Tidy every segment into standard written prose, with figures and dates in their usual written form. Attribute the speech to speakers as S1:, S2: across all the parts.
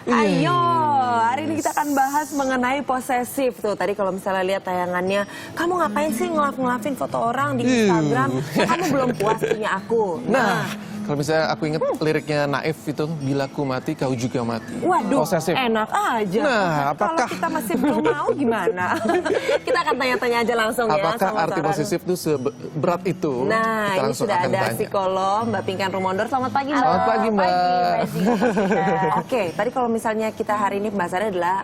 S1: Ayo, hari ini kita akan bahas mengenai posesif tuh. Tadi kalau misalnya lihat tayangannya, kamu ngapain sih ngelafin foto orang di Instagram? Kamu belum puas punya aku.
S2: Nah, kalau misalnya aku inget liriknya Naif itu, bila ku mati kau juga mati.
S1: Waduh,
S2: posesif.
S1: enak aja.
S2: Nah,
S1: Kalau
S2: apakah
S1: kita masih belum mau gimana? Kita akan tanya-tanya aja langsung ya.
S2: apakah
S1: sama
S2: arti
S1: seorang.
S2: posesif itu seberat itu?
S1: Nah,
S2: Kita
S1: ini
S2: langsung
S1: sudah
S2: akan
S1: ada
S2: tanya.
S1: psikolog Mbak Pinkan Rumondor. Selamat pagi, Mbak.
S2: Selamat pagi, Mbak.
S1: Oke, tadi kalau misalnya kita hari ini pembahasannya adalah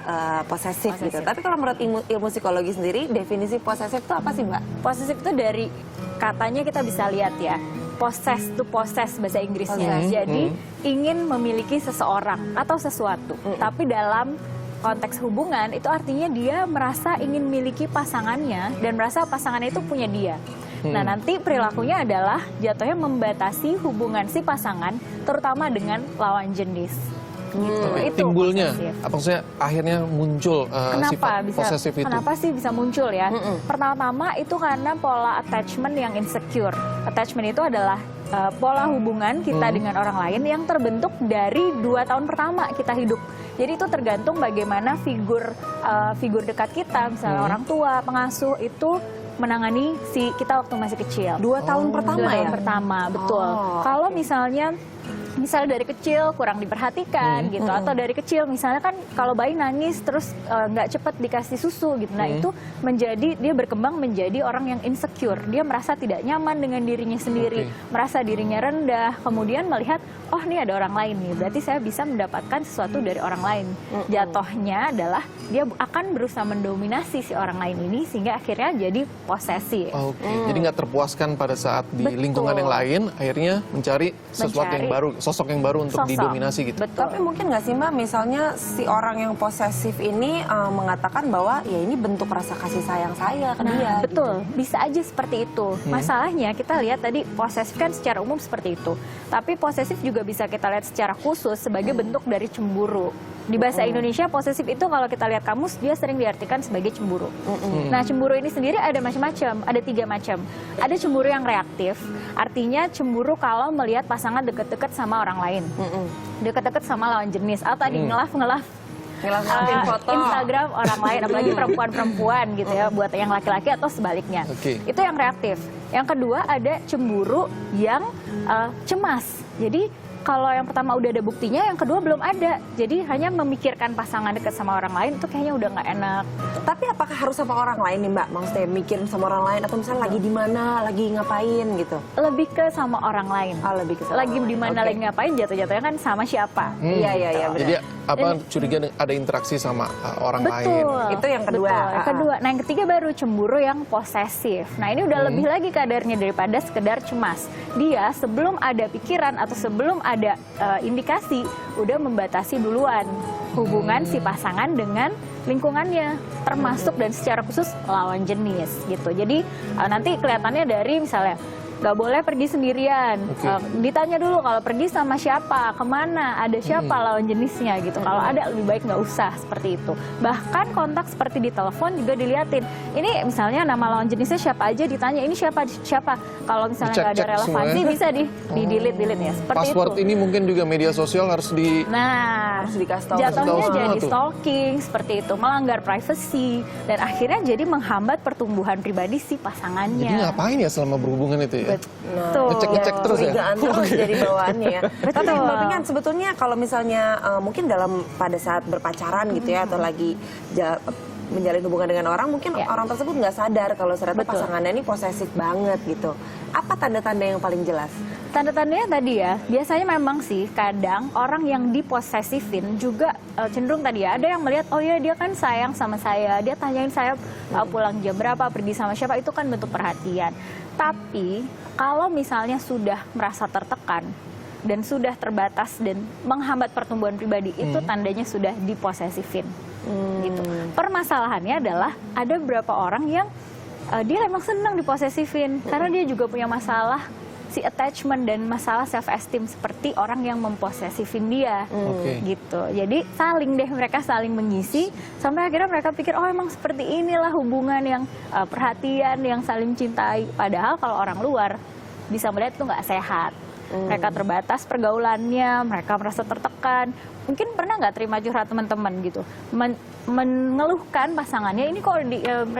S1: posesif gitu. Tapi kalau menurut ilmu psikologi sendiri, definisi posesif itu apa sih, Mbak?
S3: Posesif itu dari katanya kita bisa lihat ya. Possess to possess bahasa Inggrisnya. Jadi ingin memiliki seseorang atau sesuatu. Tapi dalam konteks hubungan itu artinya dia merasa ingin memiliki pasangannya dan merasa pasangannya itu punya dia. Nah, nanti perilakunya adalah jatuhnya membatasi hubungan si pasangan terutama dengan lawan jenis. Gitu. Itu
S2: Timbulnya,
S3: posesif.
S2: apa maksudnya akhirnya muncul sifat posesif itu?
S3: Kenapa sih bisa muncul ya? Pertama itu karena pola attachment yang insecure. Attachment itu adalah pola hubungan kita dengan orang lain yang terbentuk dari 2 tahun pertama kita hidup. Jadi itu tergantung bagaimana figur dekat kita, misalnya orang tua, pengasuh itu menangani si kita waktu masih kecil.
S1: 2 tahun pertama
S3: 2
S1: ya?
S3: tahun pertama, betul.
S1: Oh,
S3: Kalau misalnya dari kecil kurang diperhatikan gitu, atau dari kecil misalnya kan kalau bayi nangis terus nggak cepat dikasih susu gitu, nah itu menjadi dia berkembang menjadi orang yang insecure, dia merasa tidak nyaman dengan dirinya sendiri, merasa dirinya rendah, kemudian melihat oh ini ada orang lain nih, berarti saya bisa mendapatkan sesuatu dari orang lain. Jatuhnya adalah dia akan berusaha mendominasi si orang lain ini sehingga akhirnya jadi posesif.
S2: Jadi nggak terpuaskan pada saat di lingkungan yang lain, akhirnya mencari sesuatu yang baru, sosok yang baru untuk didominasi gitu.
S3: Betul.
S1: Tapi mungkin nggak sih, Mbak, misalnya si orang yang posesif ini mengatakan bahwa ya ini bentuk rasa kasih sayang saya ke dia.
S3: Betul, bisa aja seperti itu. Masalahnya kita lihat tadi posesif kan secara umum seperti itu. Tapi posesif juga bisa kita lihat secara khusus sebagai bentuk dari cemburu. Di bahasa Indonesia posesif itu kalau kita lihat kamus dia sering diartikan sebagai cemburu. Nah, cemburu ini sendiri ada macam-macam, ada 3 macam. Ada cemburu yang reaktif, artinya cemburu kalau melihat pasangan deket-deket sama orang lain, deket-deket sama lawan jenis, atau tadi ngelaf
S1: Ngelakuin foto
S3: Instagram orang lain, apalagi perempuan-perempuan gitu ya, buat yang laki-laki atau sebaliknya. Itu yang reaktif. Yang kedua ada cemburu yang cemas. Jadi kalau yang pertama udah ada buktinya, yang kedua belum ada. Jadi hanya memikirkan pasangan dekat sama orang lain itu kayaknya udah nggak enak.
S1: Tapi apakah harus sama orang lain nih, Mbak? Maksudnya mikirin sama orang lain atau misalnya lagi di mana, lagi ngapain gitu?
S3: Lebih ke sama orang lain.
S1: Lebih ke sama
S3: Lagi di mana, lagi ngapain, jatuh-jatuhnya kan sama siapa.
S1: Iya, benar.
S2: Jadi curiga ada interaksi sama orang lain.
S3: Betul.
S1: Itu yang kedua.
S3: Betul. Yang kedua. Nah, yang ketiga baru cemburu yang posesif. Nah, ini udah lebih lagi kadarnya daripada sekedar cemas. Dia sebelum ada pikiran atau sebelum ada indikasi udah membatasi duluan hubungan si pasangan dengan lingkungannya, termasuk dan secara khusus lawan jenis gitu. Jadi nanti kelihatannya dari misalnya nggak boleh pergi sendirian, ditanya dulu kalau pergi sama siapa, kemana, ada siapa lawan jenisnya gitu. Kalau ada lebih baik nggak usah seperti itu. Bahkan kontak seperti di telepon juga diliatin. Ini misalnya nama lawan jenisnya siapa aja, ditanya ini siapa. Kalau misalnya nggak ada relevansi bisa di delete ya. Seperti
S2: Password
S3: itu.
S2: ini mungkin juga media sosial harus
S1: harus dikasih tahu.
S3: Jatuhnya jadi stalking seperti itu, melanggar privacy dan akhirnya jadi menghambat pertumbuhan pribadi si pasangannya.
S2: Jadi ngapain ya selama berhubungan itu ya?
S3: Betul.
S2: Ngecek terus ya?
S1: Curigaan terus jadi bawaannya ya. Tapi
S3: Betul.
S1: Mbak Pinkan, sebetulnya kalau misalnya mungkin pada saat berpacaran gitu ya, atau lagi menjalin hubungan dengan orang, mungkin orang tersebut nggak sadar kalau ternyata pasangannya ini posesif banget gitu. Apa tanda-tanda yang paling jelas?
S3: Tanda-tandanya tadi ya, biasanya memang sih kadang orang yang diposesifin juga cenderung tadi ya, ada yang melihat oh ya dia kan sayang sama saya, dia tanyain saya pulang jam berapa, pergi sama siapa, itu kan bentuk perhatian. Tapi kalau misalnya sudah merasa tertekan dan sudah terbatas dan menghambat pertumbuhan pribadi, itu tandanya sudah diposesifin. Gitu. Permasalahannya adalah ada beberapa orang yang dia emang senang diposesifin karena dia juga punya masalah si attachment dan masalah self esteem seperti orang yang memposesifin dia. Gitu. Jadi mereka saling mengisi sampai akhirnya mereka pikir oh emang seperti inilah hubungan yang perhatian, yang saling cintai. Padahal kalau orang luar bisa melihat itu nggak sehat. mereka terbatas pergaulannya, mereka merasa tertekan. Mungkin pernah nggak terima curhat teman-teman gitu, mengeluhkan pasangannya, ini kok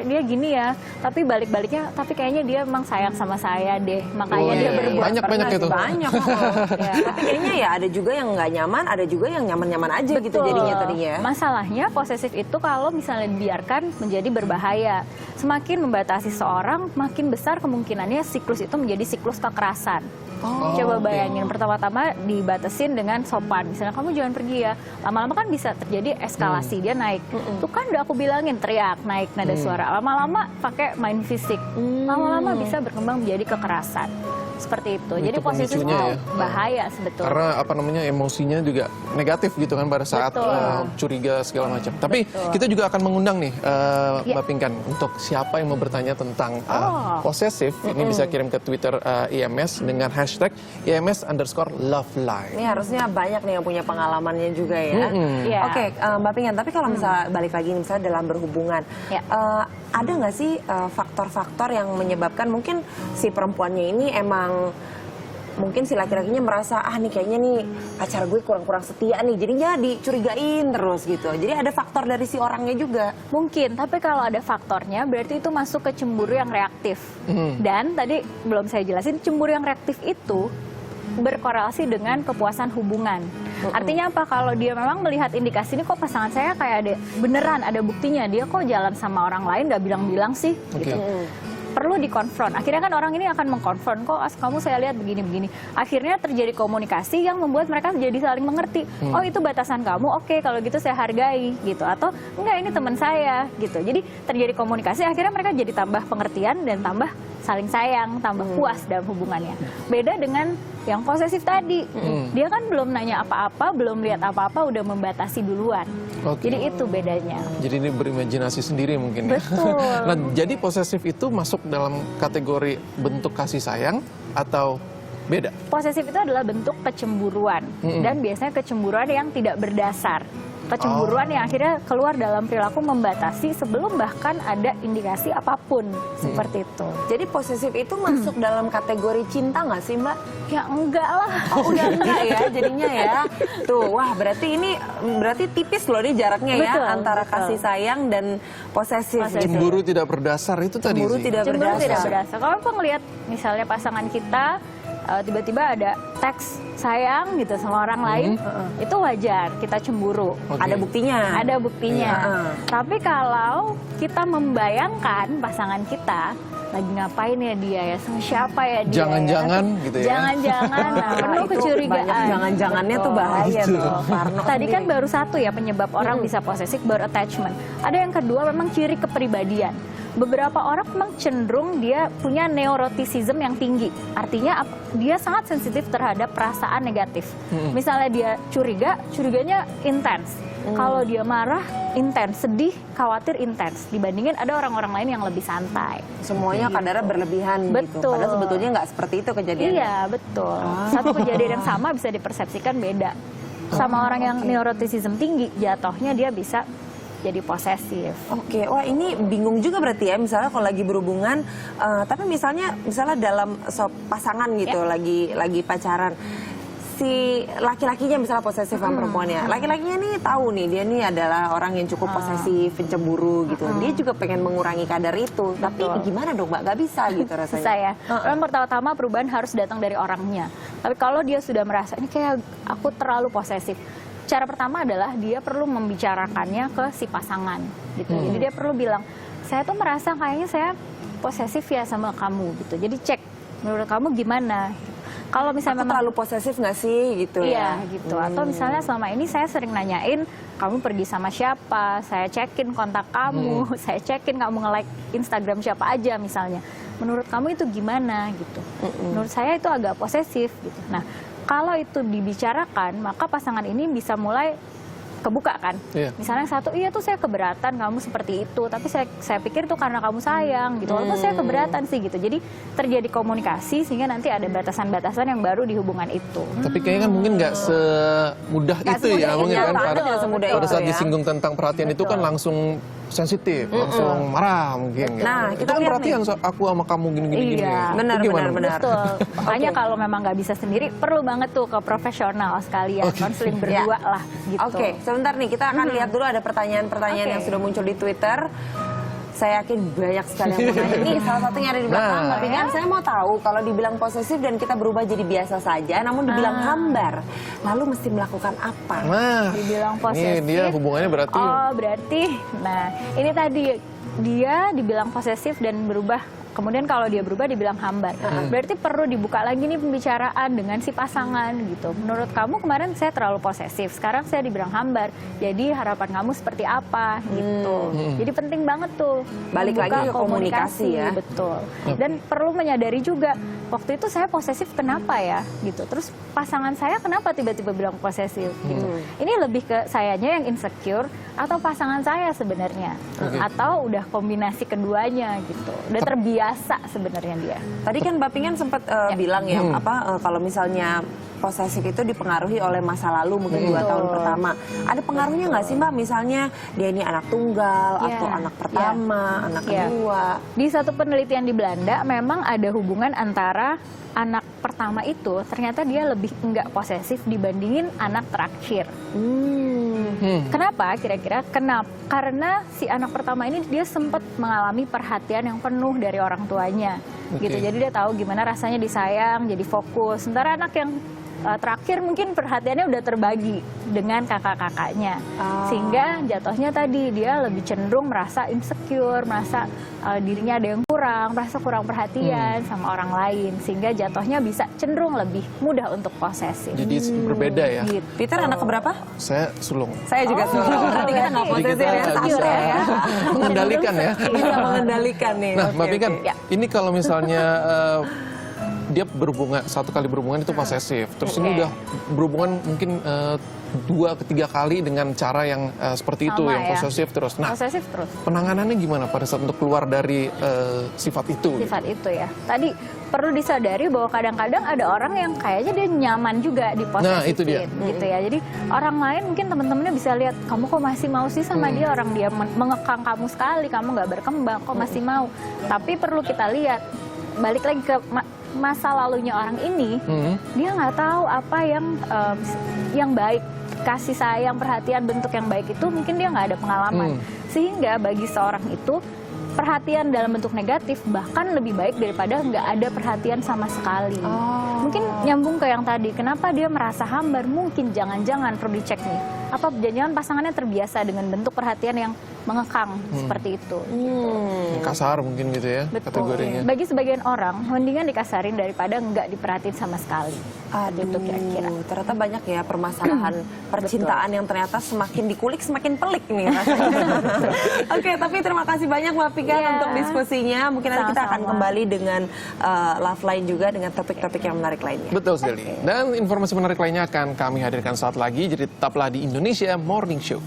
S3: dia gini ya, tapi balik-baliknya, tapi kayaknya dia emang sayang sama saya deh, makanya dia berbuat.
S2: Banyak itu.
S1: Banyak ya. Tapi kayaknya ya ada juga yang nggak nyaman, ada juga yang nyaman-nyaman aja. Betul. Gitu jadinya tadinya.
S3: Masalahnya posesif itu kalau misalnya dibiarkan menjadi berbahaya. Semakin membatasi seorang, makin besar kemungkinannya siklus itu menjadi siklus kekerasan. Coba bayangin, pertama-tama dibatasin dengan sopan, misalnya kamu jangan pergi ya, lama-lama kan bisa terjadi eskalasi, dia naik. Tuh kan udah aku bilangin, teriak, naik nada suara, lama-lama pakai main fisik, lama-lama bisa berkembang menjadi kekerasan. Seperti itu. Jadi posesif itu bahaya sebetulnya.
S2: Karena emosinya juga negatif gitu kan pada saat curiga segala macam. Tapi kita juga akan mengundang nih Mbak Pinkan untuk siapa yang mau bertanya tentang posesif, ini bisa kirim ke Twitter IMS dengan hashtag IMS_loveline.
S1: Ini harusnya banyak nih yang punya pengalamannya juga ya. Oke, Mbak Pinkan, tapi kalau misalnya balik lagi misalnya dalam berhubungan, ada nggak sih faktor-faktor yang menyebabkan mungkin si perempuannya ini emang mungkin si laki-lakinya merasa nih kayaknya nih pacar gue kurang-kurang setia nih, jadinya dicurigain terus gitu. Jadi ada faktor dari si orangnya juga.
S3: Mungkin, tapi kalau ada faktornya berarti itu masuk ke cemburu yang reaktif. Dan tadi belum saya jelasin, cemburu yang reaktif itu berkorelasi dengan kepuasan hubungan. Artinya apa? Kalau dia memang melihat indikasi ini kok pasangan saya kayak beneran ada buktinya, dia kok jalan sama orang lain gak bilang-bilang sih gitu. Perlu dikonfront. Akhirnya kan orang ini akan mengkonfront, kok kamu saya lihat begini-begini. Akhirnya terjadi komunikasi yang membuat mereka jadi saling mengerti. Oh itu batasan kamu, oke kalau gitu saya hargai gitu. Atau enggak ini teman saya gitu. Jadi terjadi komunikasi, akhirnya mereka jadi tambah pengertian dan tambah saling sayang, tambah puas dalam hubungannya. Beda dengan yang posesif tadi. Dia kan belum nanya apa-apa, belum lihat apa-apa, udah membatasi duluan. Jadi itu bedanya.
S2: Jadi ini berimajinasi sendiri mungkin ya.
S3: Betul.
S2: Nah, jadi posesif itu masuk dalam kategori bentuk kasih sayang atau beda?
S3: Posesif itu adalah bentuk kecemburuan. Dan biasanya kecemburuan yang tidak berdasar. Kecemburuan yang akhirnya keluar dalam perilaku membatasi sebelum bahkan ada indikasi apapun. Seperti itu.
S1: Jadi posesif itu masuk dalam kategori cinta nggak sih Mbak?
S3: Ya enggak lah.
S1: Oh udah enggak ya jadinya ya. Tuh wah berarti tipis loh nih jaraknya ya antara kasih sayang dan posesif.
S2: Cemburu tidak berdasar itu tadi
S1: Cemburu
S2: sih.
S1: tidak
S3: Cemburu
S1: berdasar.
S3: tidak berdasar. Kalau aku ngelihat misalnya pasangan kita tiba-tiba ada teks sayang gitu sama orang lain, itu wajar kita cemburu.
S1: Ada buktinya.
S3: Ada buktinya. Tapi kalau kita membayangkan pasangan kita lagi ngapain ya dia ya, sama siapa ya dia.
S2: Jangan-jangan gitu ya.
S3: Jangan-jangan, penuh kecurigaan.
S1: Jangan-jangannya tuh bahaya tuh. Parno
S3: Tadi kan
S1: sendiri.
S3: baru satu ya penyebab orang bisa posesif, baru attachment. Ada yang kedua memang ciri kepribadian. Beberapa orang memang cenderung dia punya neuroticism yang tinggi. Artinya dia sangat sensitif terhadap perasaan negatif. Misalnya dia curiganya intens. Kalau dia marah, intens. Sedih, khawatir, intens. Dibandingin ada orang-orang lain yang lebih santai.
S1: Semuanya kadarnya berlebihan gitu.
S3: Betul.
S1: Padahal sebetulnya nggak seperti itu kejadiannya.
S3: Iya, betul. Satu kejadian yang sama bisa dipersepsikan beda. Sama orang yang neuroticism tinggi, jatuhnya dia bisa jadi posesif.
S1: Oke, wah ini bingung juga berarti ya, misalnya kalau lagi berhubungan, tapi misalnya dalam pasangan gitu, lagi pacaran, si laki-lakinya misalnya posesif sama perempuannya, laki-lakinya nih tahu nih dia nih adalah orang yang cukup posesif, pencemburu gitu, dia juga pengen mengurangi kadar itu, tapi gimana dong Mbak, gak bisa gitu rasanya.
S3: Susah ya. Memang pertama-tama perubahan harus datang dari orangnya. Tapi kalau dia sudah merasa ini kayak aku terlalu posesif, cara pertama adalah dia perlu membicarakannya ke si pasangan gitu. Jadi dia perlu bilang, saya tuh merasa kayaknya saya posesif ya sama kamu gitu. Jadi cek menurut kamu gimana? Kalau misalnya
S1: memang terlalu posesif nggak sih gitu
S3: iya,
S1: ya?
S3: Gitu. Atau misalnya selama ini saya sering nanyain kamu pergi sama siapa, saya cekin kontak kamu, saya cekin kamu nge-like Instagram siapa aja misalnya. Menurut kamu itu gimana gitu? Menurut saya itu agak posesif gitu. Nah, kalau itu dibicarakan, maka pasangan ini bisa mulai kebuka kan. Misalnya yang satu, iya tuh saya keberatan kamu seperti itu, tapi saya pikir itu karena kamu sayang gitu. Walaupun saya keberatan sih gitu. Jadi terjadi komunikasi sehingga nanti ada batasan-batasan yang baru di hubungan itu.
S2: Tapi kayaknya kan mungkin nggak semudah itu ya, mungkin kan pada saat disinggung tentang perhatian itu kan langsung sensitif, langsung marah mungkin.
S1: Nah,
S2: itu
S1: kita
S2: kan
S1: lihat
S2: perhatian aku sama kamu gini-gini.
S3: Iya.
S1: Benar,
S2: Itu gimana?
S1: benar.
S3: Betul. Makanya kalau memang nggak bisa sendiri, perlu banget tuh ke profesional sekalian, konseling berdua lah gitu.
S1: Oke, sebentar nih kita akan lihat dulu ada pertanyaan-pertanyaan yang sudah muncul di Twitter. Saya yakin banyak sekali yang mau nanya. Nih, salah satunya ada di belakang. Tapi kan saya mau tahu kalau dibilang posesif dan kita berubah jadi biasa saja, namun dibilang hambar, lalu mesti melakukan apa?
S2: Nah,
S3: Dibilang
S2: ini
S3: posesif.
S2: dia hubungannya berarti.
S3: Oh, berarti. Nah, ini tadi dia dibilang posesif dan berubah. Kemudian kalau dia berubah dibilang hambar. Berarti perlu dibuka lagi nih pembicaraan dengan si pasangan gitu. Menurut kamu kemarin saya terlalu posesif, sekarang saya dibilang hambar. Jadi harapan kamu seperti apa gitu. Jadi penting banget tuh
S1: Balik
S3: membuka
S1: lagi ke komunikasi ya.
S3: Betul. Dan perlu menyadari juga waktu itu saya posesif kenapa ya gitu. Terus pasangan saya kenapa tiba-tiba bilang posesif gitu. Ini lebih ke sayanya yang insecure atau pasangan saya sebenarnya. Atau udah kombinasi keduanya gitu. Udah terbiasa sebenarnya dia.
S1: Tadi kan Mbak Pingan sempat bilang ya, kalau misalnya posesif itu dipengaruhi oleh masa lalu mungkin 2 tahun pertama. Ada pengaruhnya nggak sih Mbak? Misalnya dia ini anak tunggal atau anak pertama, anak kedua.
S3: Di satu penelitian di Belanda memang ada hubungan antara anak pertama itu ternyata dia lebih enggak posesif dibandingin anak terakhir. Kenapa kira-kira? Karena si anak pertama ini dia sempat mengalami perhatian yang penuh dari orang tuanya. Gitu. Jadi dia tahu gimana rasanya disayang, jadi fokus. Sementara anak yang terakhir mungkin perhatiannya udah terbagi dengan kakak-kakaknya. Sehingga jatuhnya tadi dia lebih cenderung merasa insecure, merasa dirinya ada yang kurang, merasa kurang perhatian sama orang lain. Sehingga jatuhnya bisa cenderung lebih mudah untuk posesif.
S2: Jadi berbeda ya.
S3: Gitu.
S1: Peter anak keberapa?
S2: Saya sulung.
S1: Saya juga sulung. Berarti kita nggak
S2: Jadi
S1: posesif
S2: kita
S1: ya, sama
S2: bisa
S1: ya.
S2: mengendalikan ya.
S1: Bisa mengendalikan nih.
S2: Nah, Mbak
S1: Oke,
S2: Pinkan,
S1: oke.
S2: ini kalau misalnya dia berhubungan, 1 kali berhubungan itu posesif. Terus ini udah berhubungan mungkin 2 ke 3 kali dengan cara yang seperti itu,
S3: Sama
S2: yang
S3: ya.
S2: posesif terus. Nah,
S3: Posesif terus.
S2: penanganannya gimana pada saat untuk keluar dari sifat itu?
S3: Sifat itu ya. Tadi perlu disadari bahwa kadang-kadang ada orang yang kayaknya dia nyaman juga diposesifin.
S2: Nah, itu dia.
S3: Gitu ya. Jadi orang lain mungkin teman-temannya bisa lihat, kamu kok masih mau sih sama dia, orang dia mengekang kamu sekali, kamu nggak berkembang, kok masih mau. Tapi perlu kita lihat, balik lagi ke masa lalunya orang ini, dia nggak tahu apa yang baik, kasih sayang, perhatian, bentuk yang baik itu mungkin dia nggak ada pengalaman. Sehingga bagi seorang itu perhatian dalam bentuk negatif bahkan lebih baik daripada nggak ada perhatian sama sekali. Mungkin nyambung ke yang tadi, kenapa dia merasa hambar? Mungkin jangan-jangan perlu dicek nih, apa jangan pasangannya terbiasa dengan bentuk perhatian yang mengekang seperti itu.
S2: Kasar mungkin gitu ya kategorinya.
S3: Bagi sebagian orang, mendingan dikasarin daripada nggak diperhatiin sama sekali. Itu kira-kira.
S1: Ternyata banyak ya permasalahan percintaan yang ternyata semakin dikulik semakin pelik nih rasanya. Oke, tapi terima kasih banyak Mbak Pinkan untuk diskusinya. Mungkin nanti kita akan kembali dengan Love Line juga dengan topik-topik yang menarik lainnya.
S2: Betul sekali. Dan informasi menarik lainnya akan kami hadirkan saat lagi. Jadi tetaplah di Indonesia Morning Show.